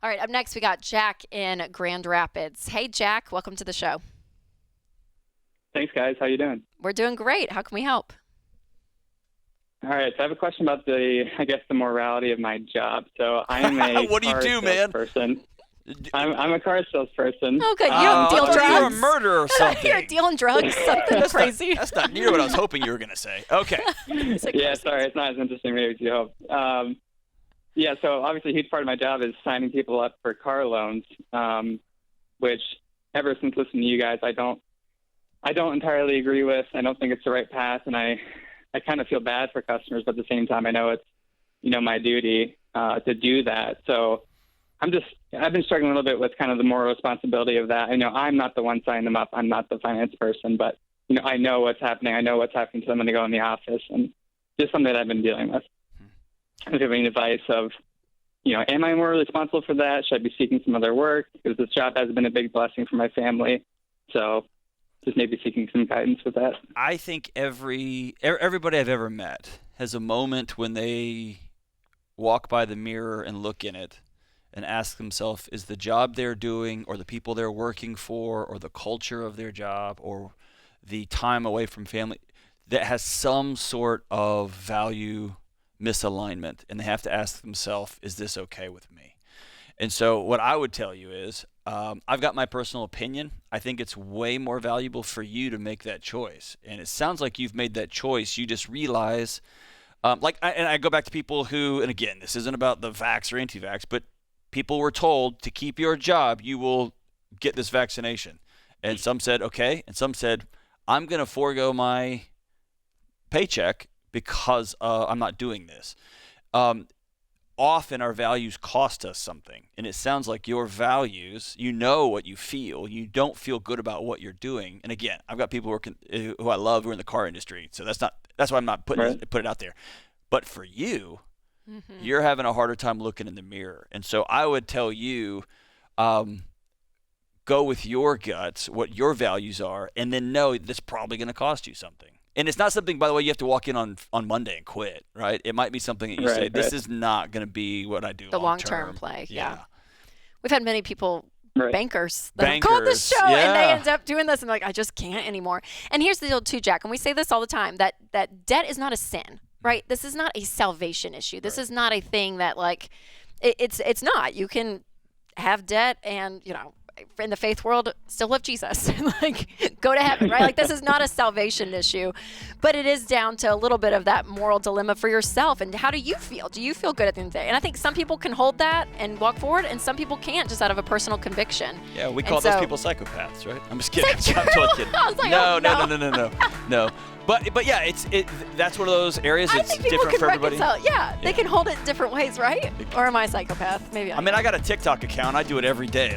All right, up next we got Jack in Grand Rapids. Hey, Jack, welcome to the show. Thanks, guys. How you doing? We're doing great. How can we help? All right. So I have a question about the morality of my job. So I am a What do you do, man? person. I'm a car salesperson. Oh, good. You don't deal drugs. You're a murderer or something. You're dealing drugs, something crazy. That's not near what I was hoping you were going to say. Okay. Yeah, sorry. It's not as interesting maybe as you hope. Yeah, so obviously a huge part of my job is signing people up for car loans, which ever since listening to you guys, I don't entirely agree with. I don't think it's the right path, and I kind of feel bad for customers, but at the same time, I know it's, my duty to do that. So I've been struggling a little bit with kind of the moral responsibility of that. I know I'm not the one signing them up. I'm not the finance person, but, I know what's happening. I know what's happening to them when they go in the office, and just something that I've been dealing with. I'm giving advice of, am I morally responsible for that? Should I be seeking some other work? Because this job has been a big blessing for my family. So just maybe seeking some guidance with that. I think everybody I've ever met has a moment when they walk by the mirror and look in it and ask themselves, is the job they're doing or the people they're working for or the culture of their job or the time away from family that has some sort of value misalignment, and they have to ask themselves, is this okay with me? And so what I would tell you is, I've got my personal opinion. I think it's way more valuable for you to make that choice. And it sounds like you've made that choice. You just realize, and I go back to people who, and again, this isn't about the vax or anti-vax, but people were told to keep your job, you will get this vaccination. And some said, okay. And some said, I'm going to forego my paycheck because I'm not doing this. Often our values cost us something. And it sounds like your values, you know what you feel. You don't feel good about what you're doing. And again, I've got people who I love who are in the car industry. So that's why I'm not put it out there. But for you, you're having a harder time looking in the mirror. And so I would tell you, go with your guts, what your values are, and then know that's probably going to cost you something. And it's not something, by the way, you have to walk in on Monday and quit, right? It might be something that you say, this is not going to be what I do the long-term play, yeah. We've had many people, bankers, that have called the show, and they end up doing this, and they're like, I just can't anymore. And here's the deal, too, Jack, and we say this all the time, that debt is not a sin, right? This is not a salvation issue. This is not a thing that, it's not. You can have debt and, in the faith world, still love Jesus, go to heaven, right? This is not a salvation issue, but it is down to a little bit of that moral dilemma for yourself. And how do you feel? Do you feel good at the end of the day? And I think some people can hold that and walk forward, and some people can't, just out of a personal conviction. Yeah, we call those people psychopaths, right? I'm just kidding. I'm totally kidding. I was like, no. But yeah, that's one of those areas that's different for everybody. They can hold it different ways, right? Or am I a psychopath? Maybe. I got a TikTok account. I do it every day.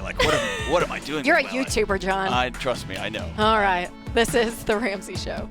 What am I doing? You're a YouTuber, John. Trust me, I know. All right. This is The Ramsey Show.